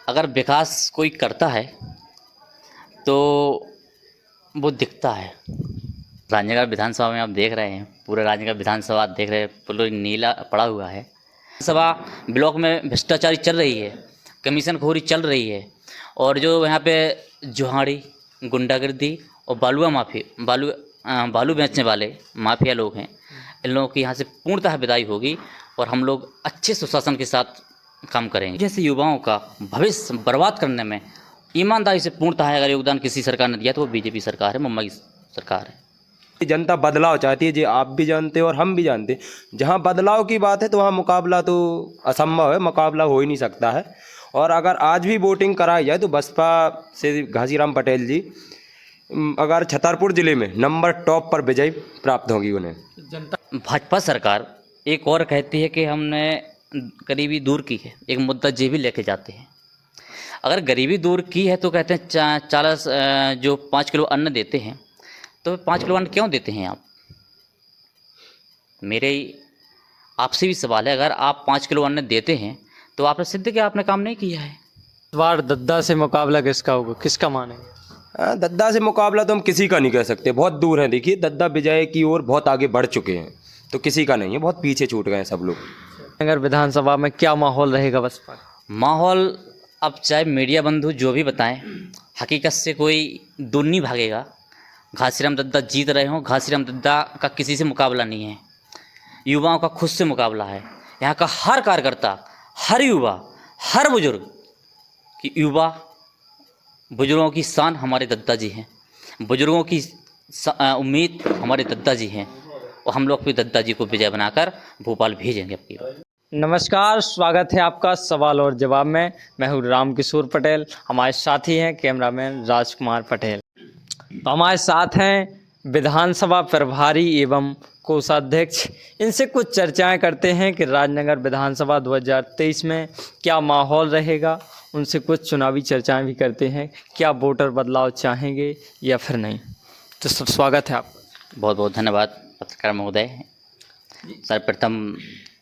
अगर विकास कोई करता है तो वो दिखता है। राजनगर विधानसभा में आप देख रहे हैं, पूरे राजनगर विधानसभा आप देख रहे हैं, पूरा नीला पड़ा हुआ है। सभा ब्लॉक में भ्रष्टाचारी चल रही है, कमीशनखोरी चल रही है, और जो यहाँ पे जुहाड़ी, गुंडागर्दी और बालू बेचने वाले माफिया लोग हैं, इन लोगों की यहाँ से पूर्णतः विदाई होगी और हम लोग अच्छे सुशासन के साथ काम करेंगे। जैसे युवाओं का भविष्य बर्बाद करने में ईमानदारी से पूर्णतः अगर योगदान किसी सरकार ने दिया तो वो बीजेपी सरकार है, मुंबई सरकार है। जनता बदलाव चाहती है, जी आप भी जानते हैं और हम भी जानते हैं। जहाँ बदलाव की बात है तो वहाँ मुकाबला तो असंभव है, मुकाबला हो ही नहीं सकता है। और अगर आज भी वोटिंग कराई जाए तो बसपा से घासीराम पटेल जी अगर छतरपुर ज़िले में नंबर टॉप पर विजय प्राप्त होगी उन्हें। भाजपा सरकार एक और कहती है कि हमने गरीबी दूर की है, एक मुद्दा ये भी लेके जाते हैं। अगर गरीबी दूर की है तो कहते हैं 40 जो 5 किलो अन्न देते हैं, तो 5 किलो अन्न क्यों देते हैं आप? मेरे आपसे भी सवाल है, अगर आप 5 किलो अन्न देते हैं तो आपने सिद्ध किया आपने काम नहीं किया है। इस बार दद्दा से मुकाबला किसका होगा, किसका मानेंगे? दद्दा से मुकाबला तो हम किसी का नहीं कह सकते, बहुत दूर है। देखिए दद्दा विजय की ओर बहुत आगे बढ़ चुके हैं, तो किसी का नहीं है, बहुत पीछे छूट गए हैं सब लोग। अगर विधानसभा में क्या माहौल रहेगा बसपा? माहौल अब चाहे मीडिया बंधु जो भी बताएं, हकीकत से कोई दूर नहीं भागेगा। घासीराम दद्दा जीत रहे हों, घासीराम दद्दा का किसी से मुकाबला नहीं है, युवाओं का खुद से मुकाबला है। यहाँ का हर कार्यकर्ता, हर युवा, हर बुजुर्ग कि युवा बुजुर्गों की शान हमारे दद्दा जी हैं, बुजुर्गों की उम्मीद हमारे दद्दा जी हैं, और हम लोग भी दद्दा जी को विजय बनाकर भोपाल भेजेंगे अपनी बार। नमस्कार, स्वागत है आपका सवाल और जवाब में। मैं हूँ रामकिशोर पटेल, हमारे साथी हैं कैमरामैन राजकुमार पटेल। तो हमारे साथ हैं विधानसभा प्रभारी एवं कोषाध्यक्ष। इनसे कुछ चर्चाएं करते हैं कि राजनगर विधानसभा 2023 में क्या माहौल रहेगा। उनसे कुछ चुनावी चर्चाएं भी करते हैं, क्या वोटर बदलाव चाहेंगे या फिर नहीं। तो स्वागत है आपका। बहुत बहुत धन्यवाद पत्रकार महोदय। सर्वप्रथम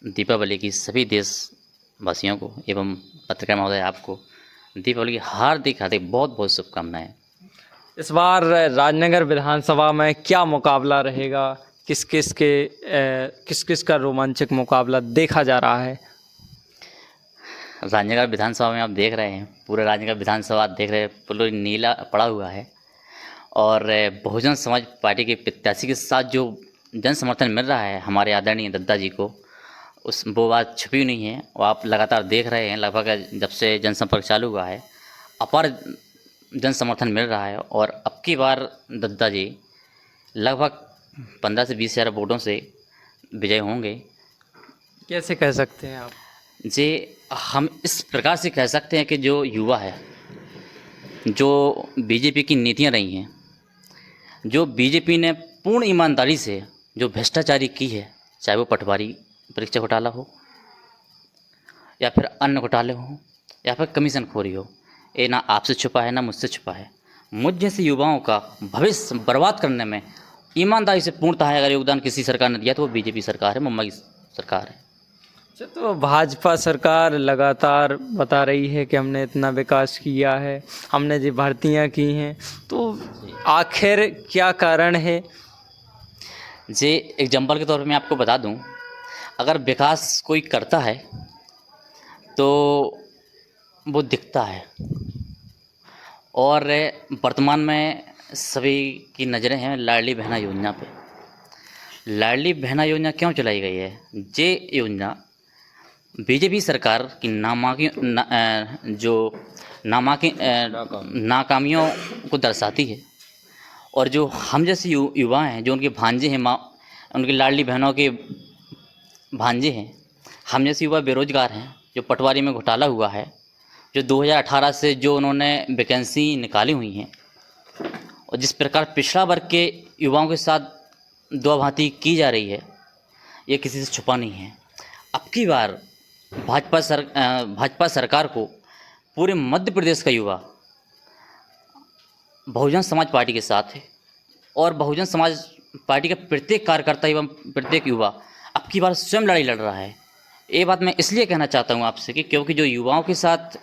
दीपावली की सभी देशवासियों को एवं पत्रकार महोदय आपको दीपावली की हार्दिक हार्दिक बहुत बहुत शुभकामनाएं। इस बार राजनगर विधानसभा में क्या मुकाबला रहेगा, किस किस का रोमांचक मुकाबला देखा जा रहा है? राजनगर विधानसभा में आप देख रहे हैं, पूरे राजनगर विधानसभा देख रहे हैं, पूरा नीला पड़ा हुआ है, और बहुजन समाज पार्टी के प्रत्याशी के साथ जो जन समर्थन मिल रहा है हमारे आदरणीय दद्दा जी को, वो बात छुपी नहीं है। वो आप लगातार देख रहे हैं, लगभग जब से जनसंपर्क चालू हुआ है अपार जन समर्थन मिल रहा है, और अब की बार दद्दा जी लगभग 15 से 20 हज़ार वोटों से विजय होंगे। कैसे कह सकते हैं आप जी? हम इस प्रकार से कह सकते हैं कि जो युवा है, जो बीजेपी की नीतियां रही हैं, जो बीजेपी ने पूर्ण ईमानदारी से जो भ्रष्टाचारी की है, चाहे वो पटवारी परीक्षा घोटाला हो या फिर अन्य घोटाले हो या फिर कमीशनखोरी हो, ये ना आपसे छुपा है ना मुझसे छुपा है। मुझ जैसे युवाओं का भविष्य बर्बाद करने में ईमानदारी से पूर्णतः अगर योगदान किसी सरकार ने दिया तो वो बीजेपी सरकार है, मुंबई सरकार है। अच्छा, तो भाजपा सरकार लगातार बता रही है कि हमने इतना विकास किया है, हमने जो भर्तियां की हैं, तो आखिर क्या कारण है? जी, एग्जाम्पल के तौर पे मैं आपको बता दूं, अगर विकास कोई करता है तो वो दिखता है, और वर्तमान में सभी की नज़रें हैं लाडली बहना योजना पे। लाडली बहना योजना क्यों चलाई गई है? ये योजना बीजेपी सरकार की नाकामियों को दर्शाती है, और जो हम जैसे युवा हैं, जो उनके भांजे हैं, उनकी लाडली बहनों के भांजे हैं, हम जैसे युवा बेरोजगार हैं, जो पटवारी में घोटाला हुआ है, जो 2018 से जो उन्होंने वैकेंसी निकाली हुई हैं, और जिस प्रकार पिछड़ा वर्ग के युवाओं के साथ दुआभांति की जा रही है, ये किसी से छुपा नहीं है। अब की बार भाजपा सरकार को पूरे मध्य प्रदेश का युवा बहुजन समाज पार्टी के साथ है, और बहुजन समाज पार्टी का प्रत्येक कार्यकर्ता एवं प्रत्येक युवा अब की बार स्वयं लड़ाई लड़ रहा है। ये बात मैं इसलिए कहना चाहता हूँ आपसे कि क्योंकि जो युवाओं के साथ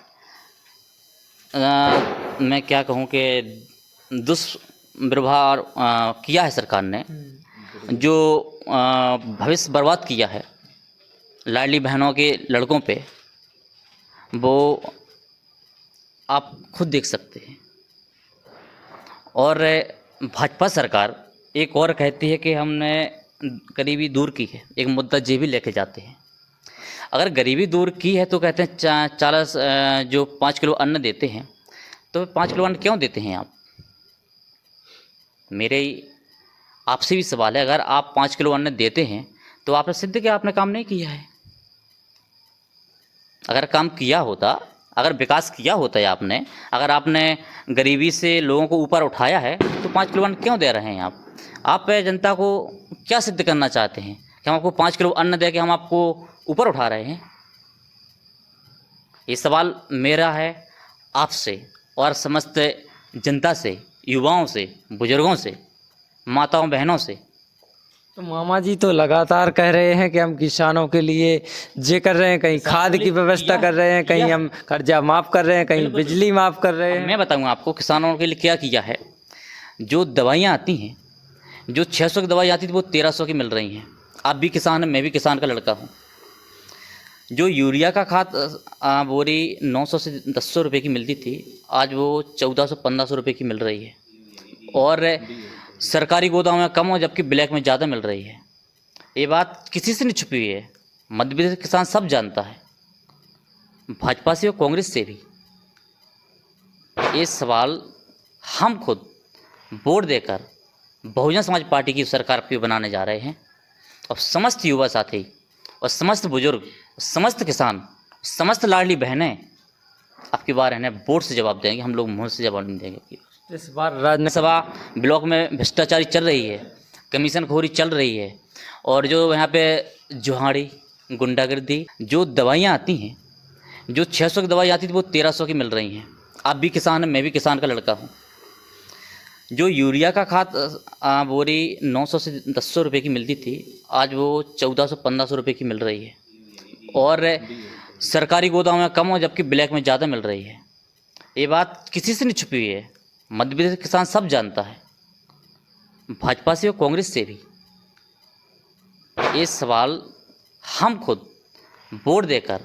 मैं क्या कहूँ कि दुष्व्यवहार किया है सरकार ने, जो भविष्य बर्बाद किया है लाडली बहनों के लड़कों पे, वो आप खुद देख सकते हैं। और भाजपा सरकार एक और कहती है कि हमने गरीबी दूर की है, एक मुद्दा ये भी लेके जाते हैं। अगर गरीबी दूर की है तो कहते हैं 40 जो 5 किलो अन्न देते हैं, तो 5 किलो अन्न क्यों देते हैं आप? मेरे आपसे भी सवाल है, अगर आप 5 किलो अन्न देते हैं तो आपने सिद्ध किया आपने काम नहीं किया है। अगर काम किया होता, अगर विकास किया होता है आपने, अगर आपने गरीबी से लोगों को ऊपर उठाया है, तो 5 किलो अन्न क्यों दे रहे हैं आप? आप जनता को क्या सिद्ध करना चाहते हैं कि हम आपको 5 किलो अन्न दे के हम आपको ऊपर उठा रहे हैं? ये सवाल मेरा है आपसे और समस्त जनता से, युवाओं से, बुजुर्गों से, माताओं बहनों से। तो मामा जी तो लगातार कह रहे हैं कि हम किसानों के लिए ये कर रहे हैं, कहीं खाद की व्यवस्था कर रहे हैं, कहीं हम कर्जा माफ़ कर रहे हैं, कहीं बिजली माफ़ कर रहे हैं। मैं बताऊंगा आपको किसानों के लिए क्या किया है। जो दवाइयाँ आती हैं, जो 600 की दवाई आती थी वो 1300 की मिल रही हैं। आप भी किसान हैं, मैं भी किसान का लड़का हूँ। जो यूरिया का खाद बोरी 900 से 1000 रुपये की मिलती थी, आज वो 1400-1500 रुपये की मिल रही है। और सरकारी गोदाम में कम हो, जबकि ब्लैक में ज़्यादा मिल रही है। ये बात किसी से नहीं छुपी हुई है, मध्य प्रदेश का किसान सब जानता है, भाजपा से और कांग्रेस से भी। ये सवाल हम खुद वोट देकर बहुजन समाज पार्टी की सरकार पे बनाने जा रहे हैं। और समस्त युवा साथी और समस्त बुजुर्ग, समस्त किसान, समस्त लाडली बहनें आपकी बार है वोट से जवाब देंगे, हम लोग मुँह से जवाब नहीं देंगे। इस बार राज्यसभा ब्लॉक में भ्रष्टाचारी चल रही है, कमीशन खोरी चल रही है, और जो यहाँ पे जुहाड़ी, गुंडागर्दी, जो दवाइयाँ आती हैं, जो 600 की दवाई आती थी वो 1300 की मिल रही हैं। आप भी किसान हैं, मैं भी किसान का लड़का हूँ। जो यूरिया का खाद बोरी 900 से 1000 रुपये की मिलती थी, आज वो 1400-1500 रुपये की मिल रही है। और सरकारी गोदाम में कम हो, जबकि ब्लैक में ज़्यादा मिल रही है। ये बात किसी से नहीं छुपी हुई है, मध्य प्रदेश का किसान सब जानता है, भाजपा से और कांग्रेस से भी। ये सवाल हम खुद वोट देकर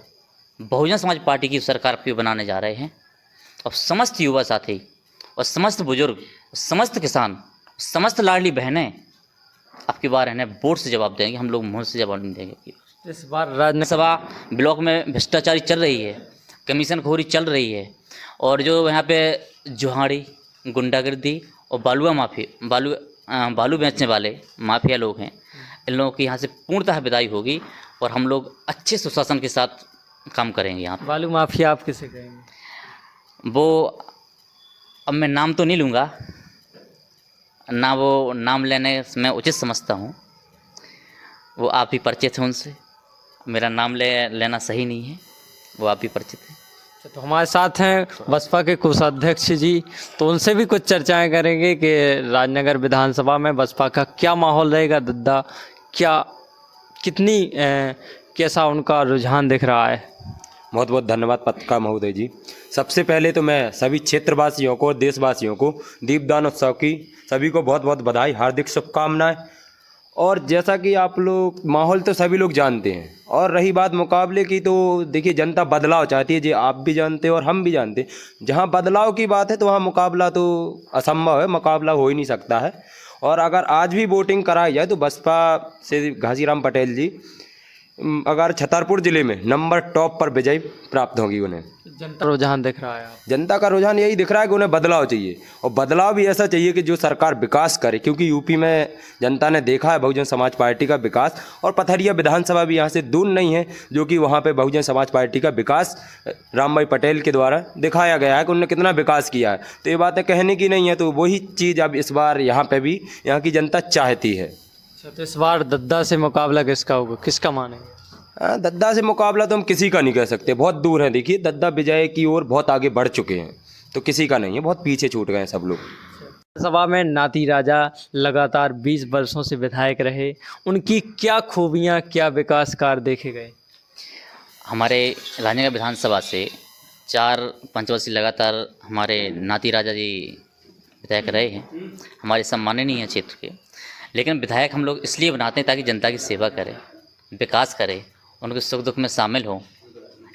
बहुजन समाज पार्टी की सरकार पे बनाने जा रहे हैं। और समस्त युवा साथी और समस्त बुजुर्ग, समस्त किसान, समस्त लाडली बहनें आपकी बार है वोट से जवाब देंगे, हम लोग मुँह से जवाब नहीं देंगे। इस बार राज्यसभा ब्लॉक में भ्रष्टाचारी चल रही है, कमीशन खोरी चल रही है, और जो यहाँ पे जुहाड़ी, गुंडागर्दी और बालू बेचने वाले माफिया लोग हैं, इन लोगों की यहाँ से पूर्णतः विदाई होगी और हम लोग अच्छे सुशासन के साथ काम करेंगे। यहाँ बालू माफिया आप किसे कहेंगे? वो अब मैं नाम तो नहीं लूँगा ना, वो नाम लेने मैं उचित समझता हूँ, वो आप ही परिचित हैं उनसे, मेरा नाम लेना सही नहीं है, वो आप ही परिचित हैं। तो हमारे साथ हैं बसपा के कोषाध्यक्ष जी, तो उनसे भी कुछ चर्चाएं करेंगे कि राजनगर विधानसभा में बसपा का क्या माहौल रहेगा, दद्दा क्या कितनी कैसा उनका रुझान दिख रहा है। बहुत बहुत धन्यवाद पत्रकार महोदय जी। सबसे पहले तो मैं सभी क्षेत्रवासियों को और देशवासियों को दीपदान उत्सव की सभी को बहुत बहुत बधाई, हार्दिक शुभकामनाएं। और जैसा कि आप लोग माहौल तो सभी लोग जानते हैं, और रही बात मुकाबले की, तो देखिए जनता बदलाव चाहती है, जी आप भी जानते हैं और हम भी जानते हैं। जहां बदलाव की बात है तो वहां मुकाबला तो असंभव है, मुकाबला हो ही नहीं सकता है। और अगर आज भी वोटिंग कराई जाए तो बसपा से घासीराम पटेल जी अगर छतरपुर ज़िले में नंबर टॉप पर विजय प्राप्त होगी उन्हें। जनता का रुझान दिख रहा है, जनता का रुझान यही दिख रहा है कि उन्हें बदलाव चाहिए, और बदलाव भी ऐसा चाहिए कि जो सरकार विकास करे, क्योंकि यूपी में जनता ने देखा है बहुजन समाज पार्टी का विकास, और पथरिया विधानसभा भी यहाँ से दूर नहीं है, जो कि वहाँ पे बहुजन समाज पार्टी का विकास राम भाई पटेल के द्वारा दिखाया गया है कि उन्होंने कितना विकास किया है। तो ये बातें कहने की नहीं है, तो वही चीज़ अब इस बार यहाँ पर भी यहाँ की जनता चाहती है। तो इस बार दद्दा से मुकाबला किसका होगा, किसका मानेंगे? दद्दा से मुकाबला तो हम किसी का नहीं कह सकते, बहुत दूर है। देखिए दद्दा विजय की ओर बहुत आगे बढ़ चुके हैं, तो किसी का नहीं है, बहुत पीछे छूट गए हैं सब लोग। सभा में नाती राजा लगातार 20 वर्षों से विधायक रहे, उनकी क्या खूबियां, क्या विकास कार्य देखे गए? हमारे राजनगर विधानसभा से 4 पंचवर्षीय लगातार हमारे नाती राजा जी विधायक रहे हैं, हमारे सम्माननीय हैं क्षेत्र के। लेकिन विधायक हम लोग इसलिए बनाते हैं ताकि जनता की सेवा करें, विकास करें, उनके सुख दुख में शामिल हों।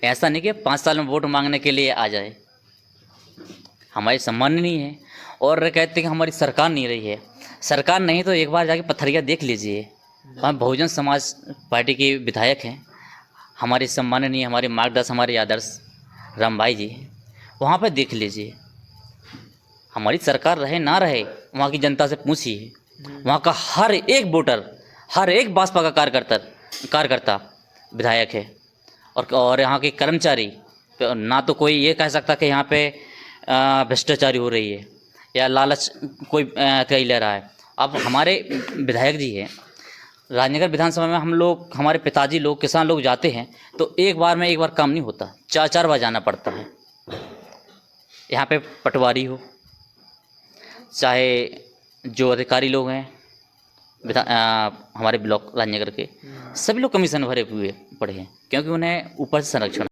ऐसा नहीं कि 5 साल में वोट मांगने के लिए आ जाए। हमारे सम्माननीय है और कहते हैं कि हमारी सरकार नहीं रही है। सरकार नहीं तो एक बार जाके पथरिया देख लीजिए। हम बहुजन समाज पार्टी के विधायक हैं, हमारे सम्माननीय, हमारे मार्गदर्शक, हमारे आदर्श राम भाई जी, वहाँ पे देख लीजिए। हमारी सरकार रहे ना रहे, वहाँ की जनता से पूछिए। वहाँ का हर एक वोटर, हर एक भाजपा का कार्यकर्ता विधायक है। और यहाँ के कर्मचारी, ना तो कोई ये कह सकता कि यहाँ पे भ्रष्टाचारी हो रही है या लालच कोई कहीं ले रहा है। अब हमारे विधायक जी हैं, राजनगर विधानसभा में हम लोग, हमारे पिताजी लोग, किसान लोग जाते हैं तो एक बार काम नहीं होता, 4 बार जाना पड़ता है। यहाँ पे पटवारी हो, चाहे जो अधिकारी लोग हैं हमारे ब्लॉक राजनगर के, सभी लोग कमीशन भरे हुए पड़े हैं, क्योंकि उन्हें ऊपर से संरक्षण